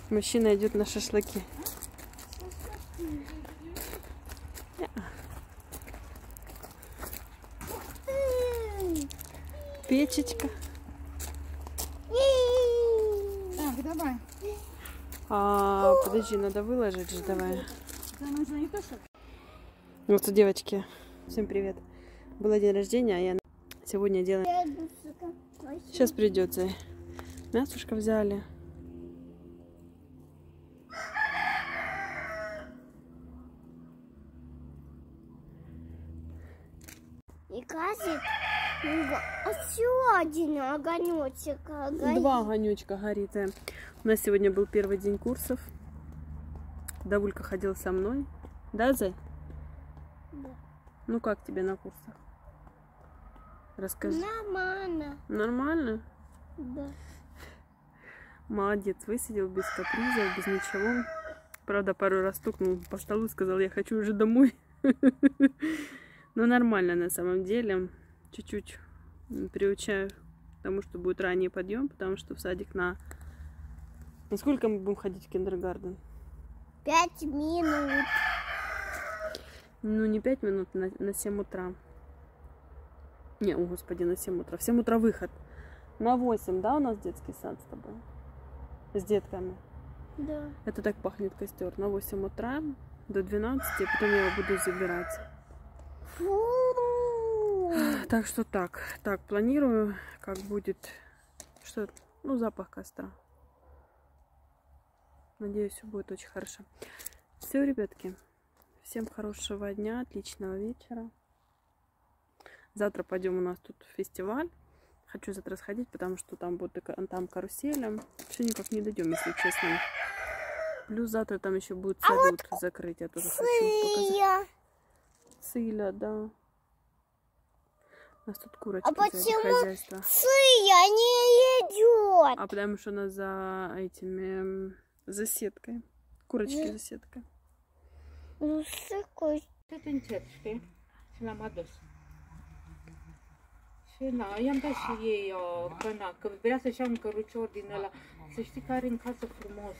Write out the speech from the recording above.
Мужчина идет на шашлыки. Печечка. Так, давай. Подожди, надо выложить же, давай. Вот, девочки, всем привет. Было день рождения, а я сегодня делаю... Сейчас придется. Мясушка взяли. И газет. Еще один огонечек. Два огонечка горит. У нас сегодня был первый день курсов. Давулька ходил со мной. Да, Зай? Да. Ну как тебе на курсах? Расскажи. Нормально. Нормально? Да. Молодец, высидел без капризов, без ничего. Правда, пару раз стукнул по столу, сказал, я хочу уже домой. Но нормально на самом деле. Чуть-чуть приучаю к тому, что будет ранний подъем, потому что в садик на... Сколько мы будем ходить в киндергарден? 5 минут. Ну, не 5 минут, на 7 утра. Не, о господи, на 7 утра. В 7 утра выход. На 8, да, у нас детский сад с тобой? С детками. Да. Это так пахнет костер. На 8 утра до 12, и потом я его буду забирать. Фу. Так что так. Так, планирую, как будет. Что? Ну, запах костра. Надеюсь, все будет очень хорошо. Все, ребятки. Всем хорошего дня, отличного вечера. Завтра пойдем, у нас тут фестиваль. Хочу завтра сходить, потому что там будет там карусель. Все никак не дойдем, если честно. Плюс завтра там еще будет салют закрыть. Я тоже хочу показать. Сыля, да. У нас тут курочки. А почему хозяйство. Сыля не идет? А потому что она за этими... За сеткой. Курочки за сеткой. Nu secui. Te încet, știi? Și l-am adus. Și na, i-am dat și ei că vrea să-și ia un cărucior din ăla. Să știi că are în casă frumos.